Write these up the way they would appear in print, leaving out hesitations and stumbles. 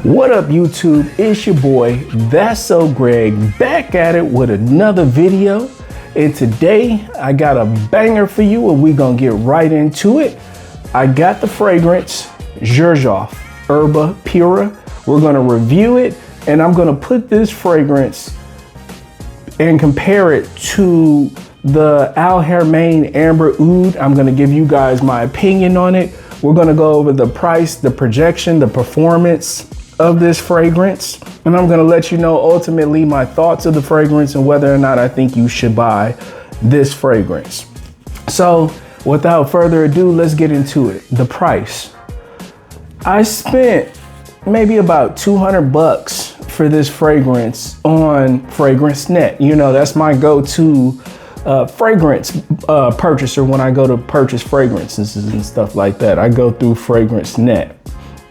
What up, YouTube? It's your boy, That's So Greg, back at it with another video. And today I got a banger for you and we're gonna get right into it. I got the fragrance Xerjoff Erba Pura. We're gonna review it and I'm gonna put this fragrance and compare it to the Al Hermain Amber Oud. I'm gonna give you guys my opinion on it. We're gonna go over the price, the projection, the performance of this fragrance. And I'm gonna let you know ultimately my thoughts of the fragrance and whether or not I think you should buy this fragrance. So without further ado, let's get into it. The price. I spent maybe about 200 bucks for this fragrance on FragranceNet. You know, that's my go-to fragrance purchaser when I go to purchase fragrances and stuff like that. I go through FragranceNet.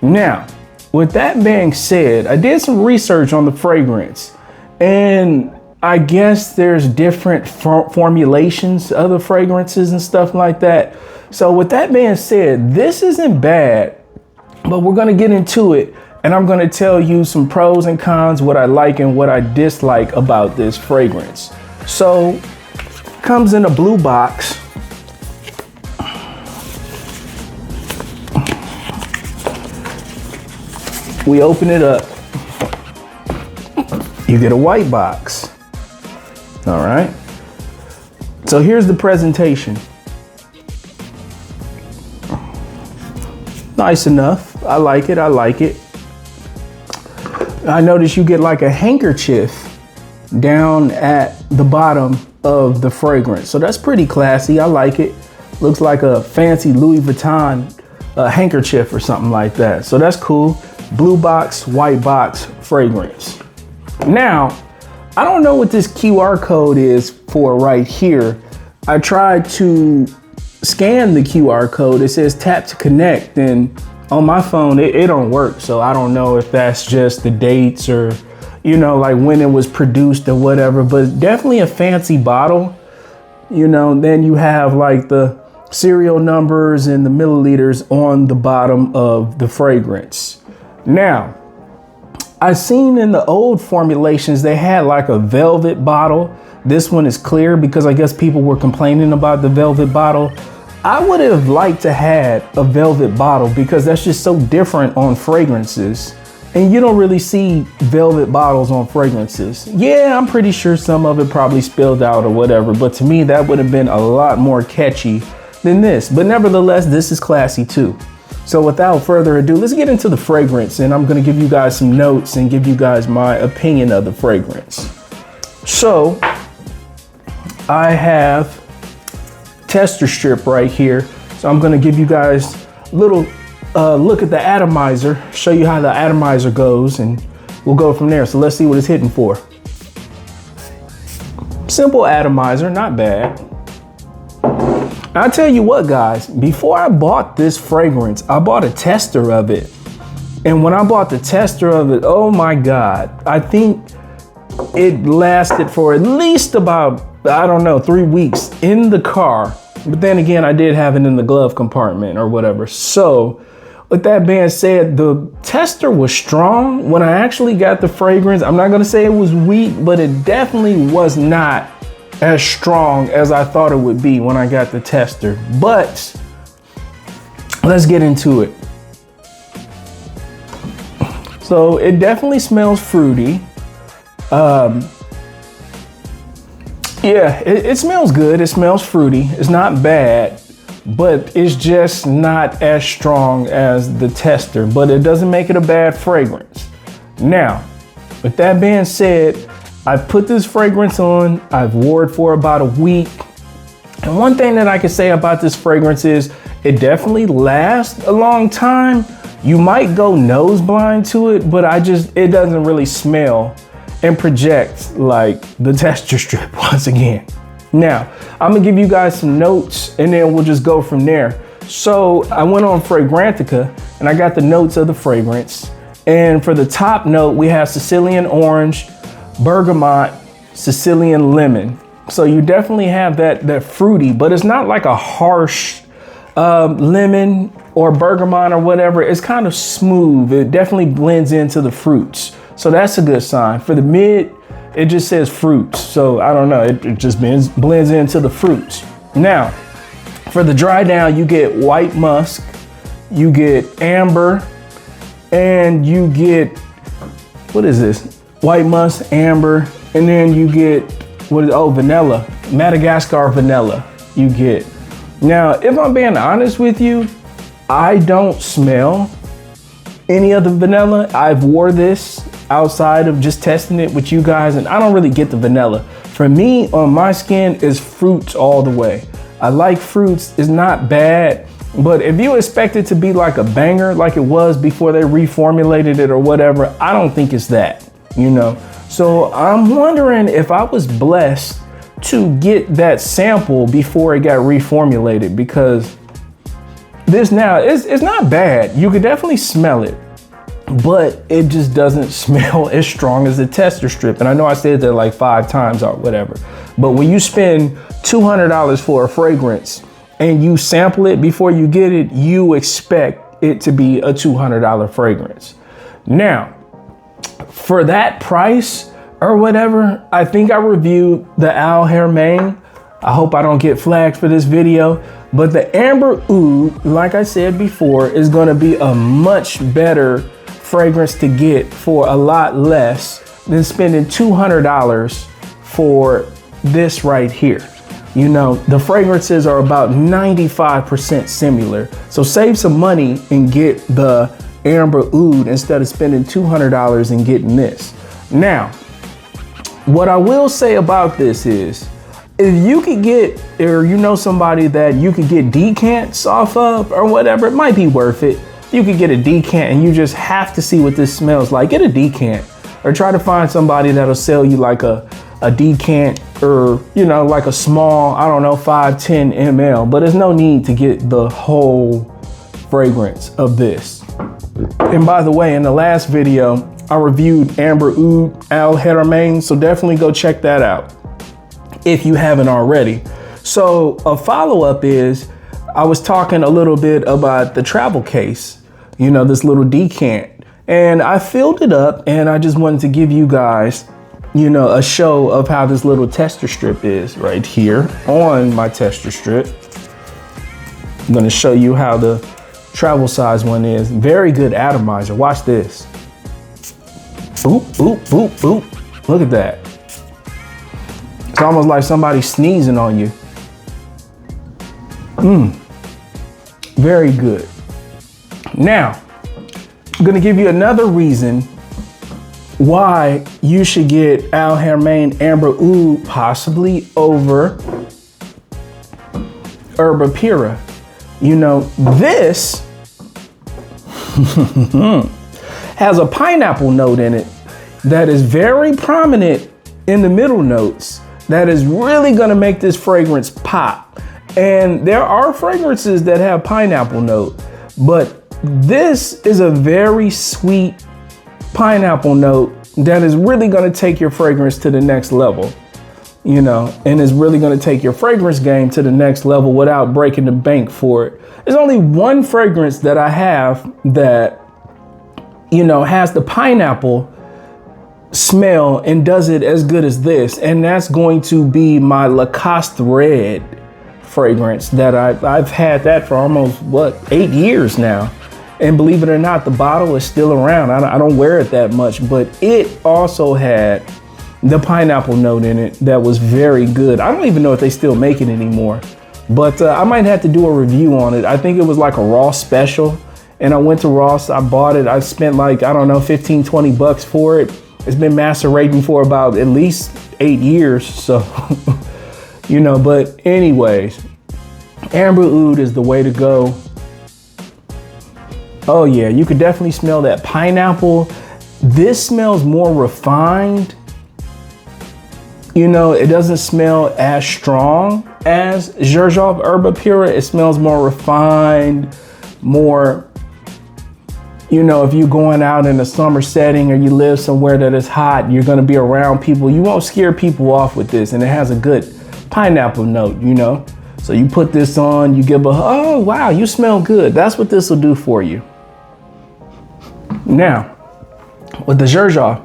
Now, with that being said, I did some research on the fragrance and I guess there's different formulations of the fragrances and stuff like that. So with that being said, this isn't bad, but we're gonna get into it and I'm gonna tell you some pros and cons, what I like and what I dislike about this fragrance. So, comes in a blue box. We open it up. You get a white box. All right. So here's the presentation. Nice enough. I like it. I like it. I noticed you get like a handkerchief down at the bottom of the fragrance. So that's pretty classy. I like it. Looks like a fancy Louis Vuitton handkerchief or something like that. So that's cool. Blue box, white box fragrance. Now, I don't know what this QR code is for right here. I tried to scan the QR code. It says tap to connect and on my phone, it don't work. So I don't know if that's just the dates or, you know, like when it was produced or whatever, but definitely a fancy bottle. You know, then you have like the serial numbers and the milliliters on the bottom of the fragrance. Now, I seen in the old formulations, they had like a velvet bottle. This one is clear because I guess people were complaining about the velvet bottle. I would have liked to had a velvet bottle because that's just so different on fragrances. And you don't really see velvet bottles on fragrances. Yeah, I'm pretty sure some of it probably spilled out or whatever, but to me, that would have been a lot more catchy than this. But nevertheless, this is classy too. So without further ado, let's get into the fragrance and I'm gonna give you guys some notes and give you guys my opinion of the fragrance. So I have tester strip right here. So I'm gonna give you guys a little look at the atomizer, show you how the atomizer goes and we'll go from there. So let's see what it's hitting for. Simple atomizer, not bad. I'll tell you what, guys, before I bought this fragrance, I bought a tester of it. And when I bought the tester of it, oh my God, I think it lasted for at least about, I don't know, 3 weeks in the car. But then again, I did have it in the glove compartment or whatever. So with that being said, the tester was strong. When I actually got the fragrance, I'm not gonna say it was weak, but it definitely was not as strong as I thought it would be when I got the tester. But let's get into it. So it definitely smells fruity. Yeah, it smells good. It smells fruity. It's not bad, but it's just not as strong as the tester, but it doesn't make it a bad fragrance. Now, with that being said, I've put this fragrance on, I've wore it for about a week. And one thing that I can say about this fragrance is it definitely lasts a long time. You might go nose blind to it, but it doesn't really smell and project like the tester strip once again. Now, I'm gonna give you guys some notes and then we'll just go from there. So I went on Fragrantica and I got the notes of the fragrance. And for the top note, we have Sicilian orange, bergamot, Sicilian lemon. So you definitely have that fruity, but it's not like a harsh lemon or bergamot or whatever, it's kind of smooth. It definitely blends into the fruits. So that's a good sign. For the mid, it just says fruits. So I don't know, it just blends into the fruits. Now, for the dry down, you get white musk, you get amber, and you get, what is this? White musk, amber, and then you get, vanilla, Madagascar vanilla you get. Now, if I'm being honest with you, I don't smell any of the vanilla. I've wore this outside of just testing it with you guys, and I don't really get the vanilla. For me, on my skin, is fruits all the way. I like fruits, it's not bad, but if you expect it to be like a banger, like it was before they reformulated it or whatever, I don't think it's that, you know? So I'm wondering if I was blessed to get that sample before it got reformulated, because this now, it's not bad. You could definitely smell it, but it just doesn't smell as strong as the tester strip. And I know I said that like 5 times or whatever, but when you spend $200 for a fragrance and you sample it before you get it, you expect it to be a $200 fragrance. Now, for that price or whatever, I think I reviewed the Al Hermain. I hope I don't get flagged for this video, but the Amber Oud, like I said before, is gonna be a much better fragrance to get for a lot less than spending $200 for this right here. You know, the fragrances are about 95% similar. So save some money and get the Amber Oud instead of spending $200 and getting this. Now, what I will say about this is, if you could get, or you know somebody that you could get decants off of or whatever, it might be worth it. You could get a decant and you just have to see what this smells like. Get a decant, or try to find somebody that'll sell you like a decant, or, you know, like a small, I don't know, 5-10 ml, but there's no need to get the whole fragrance of this. And by the way, in the last video, I reviewed Amber Oud Al Hermain, so definitely go check that out if you haven't already. So a follow-up is, I was talking a little bit about the travel case, you know, this little decant, and I filled it up, and I just wanted to give you guys, you know, a show of how this little tester strip is right here on my tester strip. I'm gonna show you how the travel size one is. Very good atomizer. Watch this. Boop, boop, boop, boop. Look at that. It's almost like somebody sneezing on you. Very good. Now, I'm gonna give you another reason why you should get Al Hermain Amber Oud possibly over Erba Pura. You know, this has a pineapple note in it that is very prominent in the middle notes, that is really gonna make this fragrance pop. And there are fragrances that have pineapple note, but this is a very sweet pineapple note that is really gonna take your fragrance to the next level, you know, and is really gonna take your fragrance game to the next level without breaking the bank for it. There's only one fragrance that I have that, you know, has the pineapple smell and does it as good as this, and that's going to be my Lacoste Red fragrance that I've had that for almost, 8 years now. And believe it or not, the bottle is still around. I don't wear it that much, but it also had the pineapple note in it that was very good. I don't even know if they still make it anymore, but I might have to do a review on it. I think it was like a Ross special, and I went to Ross, I bought it. I spent like, I don't know, 15, 20 bucks for it. It's been macerating for about at least 8 years, so, you know, but anyways, Amber Oud is the way to go. Oh yeah, you could definitely smell that pineapple. This smells more refined. You know, it doesn't smell as strong as Xerjoff Erba Pura. It smells more refined, more, you know, if you're going out in a summer setting or you live somewhere that is hot, you're gonna be around people. You won't scare people off with this, and it has a good pineapple note, you know? So you put this on, you give oh wow, you smell good. That's what this will do for you. Now, with the Xerjoff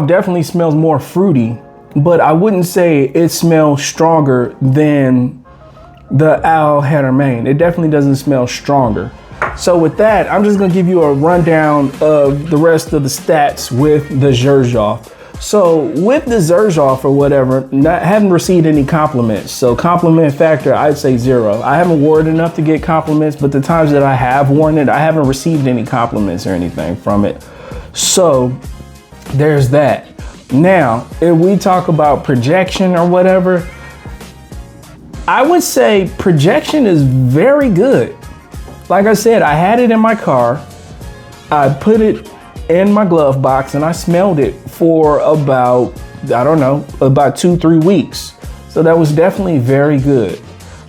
definitely smells more fruity, but I wouldn't say it smells stronger than the Al Hermain. It definitely doesn't smell stronger. So with that, I'm just gonna give you a rundown of the rest of the stats with the Xerjoff. So with the Xerjoff or whatever, haven't received any compliments. So compliment factor, I'd say 0. I haven't worn it enough to get compliments, but the times that I have worn it, I haven't received any compliments or anything from it. So there's that. Now, if we talk about projection or whatever, I would say projection is very good. Like I said, I had it in my car. I put it in my glove box and I smelled it for about, I don't know, about 2-3 weeks. So that was definitely very good.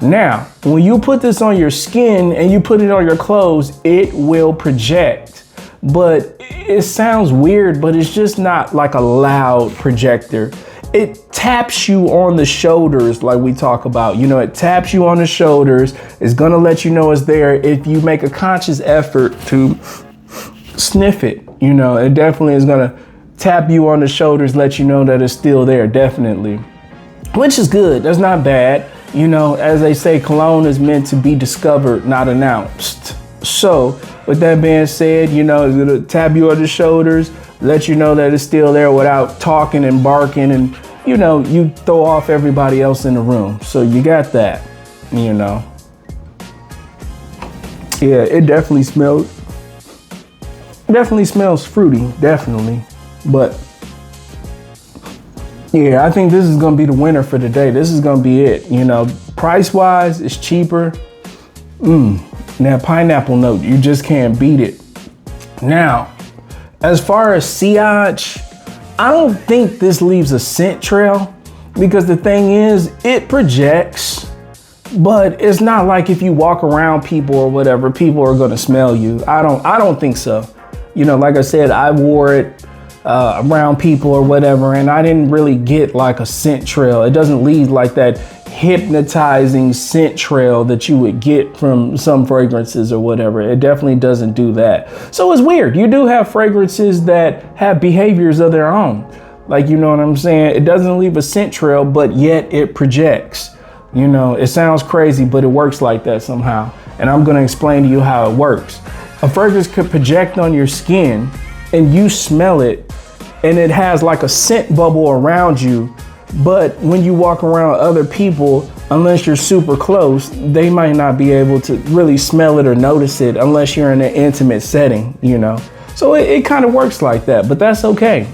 Now, when you put this on your skin and you put it on your clothes, it will project. But it sounds weird, but it's just not like a loud projector. It taps you on the shoulders like we talk about. You know, it taps you on the shoulders. It's gonna let you know it's there if you make a conscious effort to sniff it. You know, it definitely is gonna tap you on the shoulders, let you know that it's still there, definitely. Which is good, that's not bad. You know, as they say, cologne is meant to be discovered, not announced. So, with that being said, you know, it's gonna tap you on the shoulders, let you know that it's still there without talking and barking, and you know, you throw off everybody else in the room. So you got that, you know. Yeah, it definitely smells fruity, definitely. But yeah, I think this is gonna be the winner for today. This is gonna be it, you know. Price-wise, it's cheaper. Now, pineapple note, you just can't beat it. Now, as far as sillage, I don't think this leaves a scent trail, because the thing is, it projects, but it's not like if you walk around people or whatever, people are gonna smell you. I don't think so. You know, like I said, I wore it around people or whatever, and I didn't really get like a scent trail. It doesn't leave like that hypnotizing scent trail that you would get from some fragrances or whatever. It definitely doesn't do that. So it's weird. You do have fragrances that have behaviors of their own. Like, you know what I'm saying? It doesn't leave a scent trail, but yet it projects. You know, it sounds crazy, but it works like that somehow. And I'm gonna explain to you how it works. A fragrance could project on your skin and you smell it, and it has like a scent bubble around you. But when you walk around other people, unless you're super close, they might not be able to really smell it or notice it unless you're in an intimate setting, you know? So it kind of works like that, but that's okay.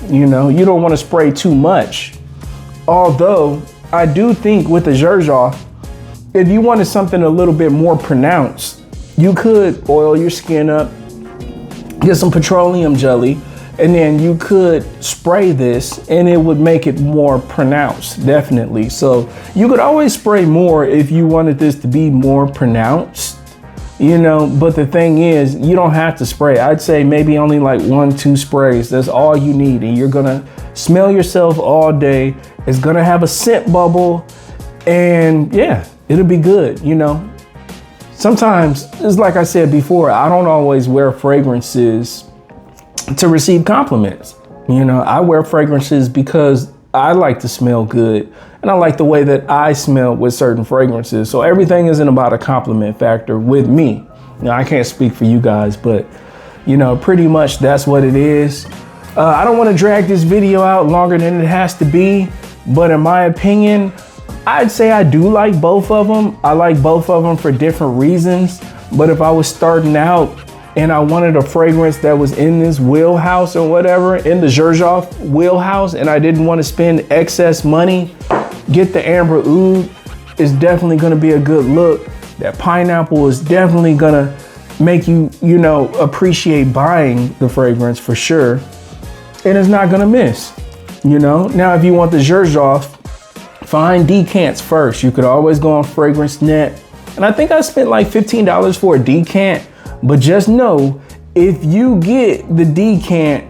You know, you don't want to spray too much. Although I do think with the Xerjoff, if you wanted something a little bit more pronounced, you could oil your skin up, get some petroleum jelly, and then you could spray this and it would make it more pronounced, definitely. So you could always spray more if you wanted this to be more pronounced, you know, but the thing is, you don't have to spray. I'd say maybe only like 1-2 sprays. That's all you need. And you're gonna smell yourself all day. It's gonna have a scent bubble, and yeah, it'll be good, you know. Sometimes, it's like I said before, I don't always wear fragrances to receive compliments. You know, I wear fragrances because I like to smell good, and I like the way that I smell with certain fragrances. So everything isn't about a compliment factor with me. Now, I can't speak for you guys, but you know, pretty much that's what it is. I don't want to drag this video out longer than it has to be, but in my opinion, I'd say I do like both of them. I like both of them for different reasons. But if I was starting out and I wanted a fragrance that was in this wheelhouse or whatever, in the Xerjoff wheelhouse, and I didn't want to spend excess money, get the Amber Oud. Is definitely going to be a good look. That pineapple is definitely going to make you, you know, appreciate buying the fragrance for sure. And it's not going to miss, you know. Now, if you want the Xerjoff, find decants first. You could always go on FragranceNet. And I think I spent like $15 for a decant. But just know, if you get the decant,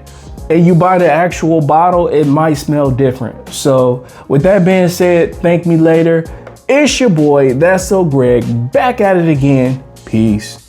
and you buy the actual bottle, it might smell different. So with that being said, thank me later. It's your boy, That's So Greg, back at it again. Peace.